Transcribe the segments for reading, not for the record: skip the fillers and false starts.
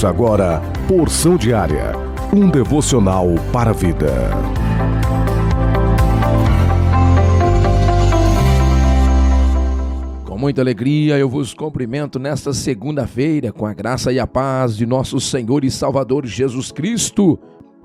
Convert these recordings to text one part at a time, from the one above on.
Ouça agora Porção Diária, um devocional para a vida. Com muita alegria eu vos cumprimento nesta segunda-feira com a graça e a paz de nosso Senhor e Salvador Jesus Cristo.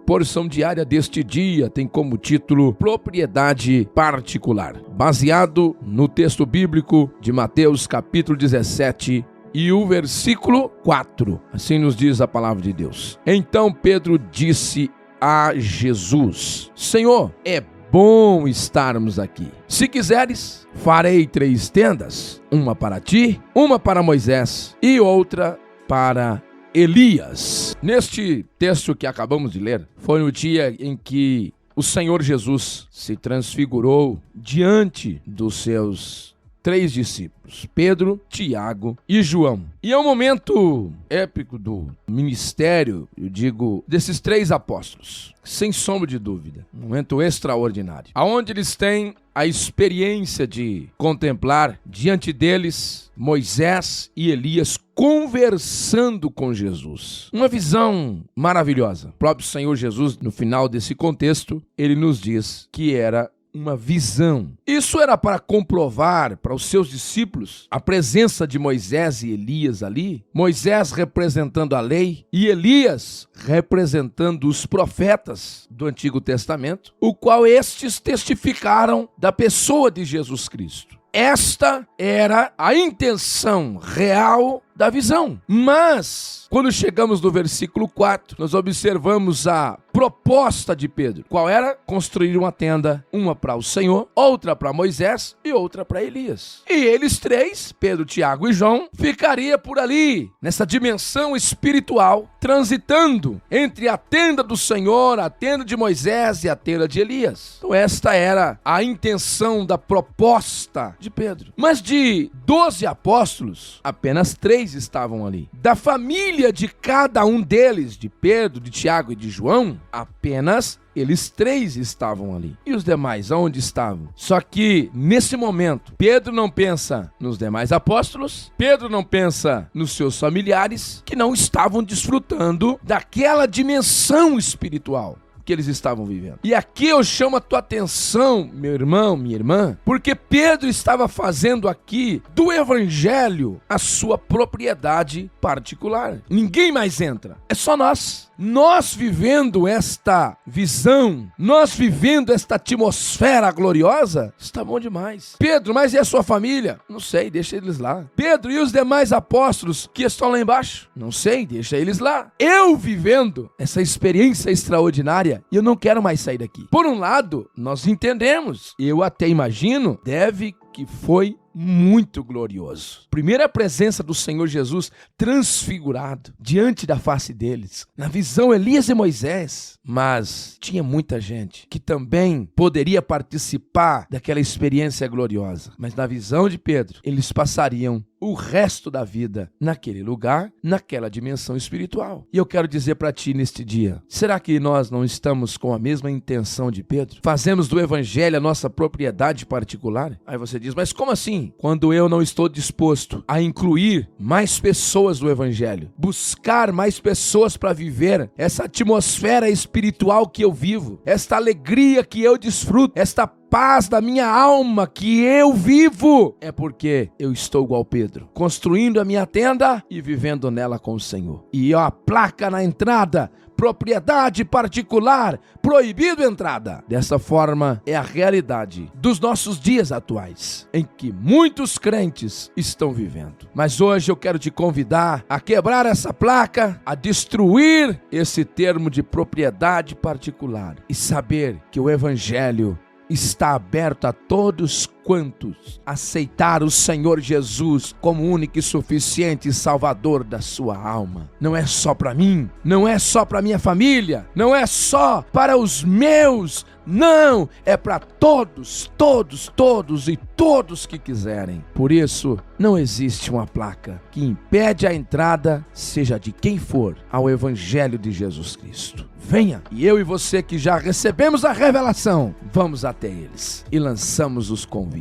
Porção diária deste dia tem como título Propriedade Particular, baseado no texto bíblico de Mateus capítulo 17 e o versículo 4. Assim nos diz a palavra de Deus. Então Pedro disse a Jesus: Senhor, é bom estarmos aqui. Se quiseres, farei 3 tendas, uma para ti, uma para Moisés e outra para Elias. Neste texto que acabamos de ler, foi no dia em que o Senhor Jesus se transfigurou diante dos seus 3 discípulos, Pedro, Tiago e João. E é um momento épico do ministério, eu digo, desses 3 apóstolos, sem sombra de dúvida. Um momento extraordinário, aonde eles têm a experiência de contemplar diante deles Moisés e Elias conversando com Jesus. Uma visão maravilhosa. O próprio Senhor Jesus, no final desse contexto, ele nos diz que era uma visão. Isso era para comprovar para os seus discípulos a presença de Moisés e Elias ali. Moisés representando a lei e Elias representando os profetas do Antigo Testamento, o qual estes testificaram da pessoa de Jesus Cristo. Esta era a intenção real da visão. Mas, quando chegamos no versículo 4, nós observamos a proposta de Pedro. Qual era? Construir uma tenda, uma para o Senhor, outra para Moisés e outra para Elias. E eles 3, Pedro, Tiago e João, ficaria por ali, nessa dimensão espiritual, transitando entre a tenda do Senhor, a tenda de Moisés e a tenda de Elias. Então esta era a intenção da proposta de Pedro. Mas de 12 apóstolos, apenas 3 estavam ali. Da família de cada um deles, de Pedro, de Tiago e de João, apenas eles 3 estavam ali. E os demais, aonde estavam? Só que, nesse momento, Pedro não pensa nos demais apóstolos, Pedro não pensa nos seus familiares, que não estavam desfrutando daquela dimensão espiritual que eles estavam vivendo. E aqui eu chamo a tua atenção, meu irmão, minha irmã, porque Pedro estava fazendo aqui do evangelho a sua propriedade particular. Ninguém mais entra, é só nós. Nós vivendo esta visão, nós vivendo esta atmosfera gloriosa, está bom demais. Pedro, mas e a sua família? Não sei, deixa eles lá. Pedro, e os demais apóstolos que estão lá embaixo? Não sei, deixa eles lá. Eu vivendo essa experiência extraordinária, e eu não quero mais sair daqui. Por um lado, nós entendemos, eu até imagino, que foi muito glorioso. Primeira presença do Senhor Jesus transfigurado diante da face deles. Na visão Elias e Moisés. Mas tinha muita gente que também poderia participar daquela experiência gloriosa. Mas na visão de Pedro, eles passariam o resto da vida naquele lugar, naquela dimensão espiritual. E eu quero dizer para ti neste dia, será que nós não estamos com a mesma intenção de Pedro? Fazemos do evangelho a nossa propriedade particular? Aí você diz, mas como assim? Quando eu não estou disposto a incluir mais pessoas no evangelho, buscar mais pessoas para viver essa atmosfera espiritual que eu vivo, esta alegria que eu desfruto, esta paz da minha alma que eu vivo, é porque eu estou igual Pedro, construindo a minha tenda e vivendo nela com o Senhor. E a placa na entrada, propriedade particular, proibido entrada. Dessa forma é a realidade dos nossos dias atuais, em que muitos crentes estão vivendo. Mas hoje eu quero te convidar a quebrar essa placa, a destruir esse termo de propriedade particular e saber que o evangelho está aberto a todos quantos aceitar o Senhor Jesus como único e suficiente Salvador da sua alma. Não é só para mim, não é só para minha família, não é só para os meus, não, é para todos e todos que quiserem. Por isso, não existe uma placa que impede a entrada, seja de quem for, ao Evangelho de Jesus Cristo. Venha, e eu e você que já recebemos a revelação, vamos até eles e lançamos os convites.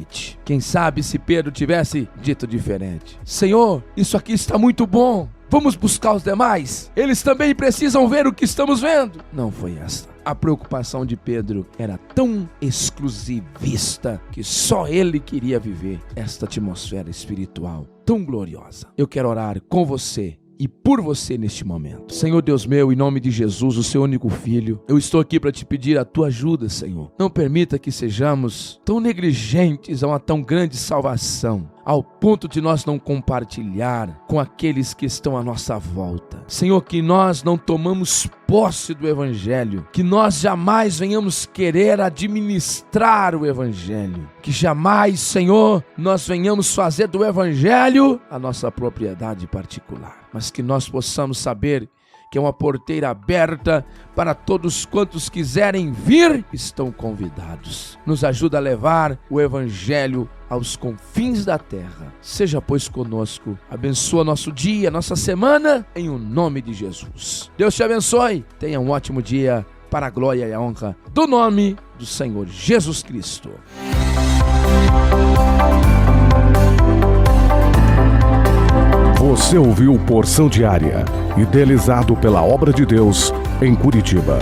Quem sabe se Pedro tivesse dito diferente: Senhor, isso aqui está muito bom, Vamos buscar os demais? Eles também precisam ver o que estamos vendo. Não foi essa. A preocupação de Pedro era tão exclusivista que só ele queria viver esta atmosfera espiritual tão gloriosa. Eu quero orar com você e por você neste momento. Senhor Deus meu, em nome de Jesus, o seu único filho, eu estou aqui para te pedir a tua ajuda, Senhor. Não permita que sejamos tão negligentes a uma tão grande salvação, ao ponto de nós não compartilhar com aqueles que estão à nossa volta. Senhor, que nós não tomamos posse do Evangelho, que nós jamais venhamos querer administrar o Evangelho, que jamais, Senhor, nós venhamos fazer do Evangelho a nossa propriedade particular, mas que nós possamos saber que é uma porteira aberta para todos quantos quiserem vir, estão convidados. Nos ajuda a levar o Evangelho aos confins da terra. Seja, pois, conosco. Abençoa nosso dia, nossa semana, em o nome de Jesus. Deus te abençoe. Tenha um ótimo dia para a glória e a honra do nome do Senhor Jesus Cristo. Você ouviu Porção Diária, idealizado pela Obra de Deus em Curitiba.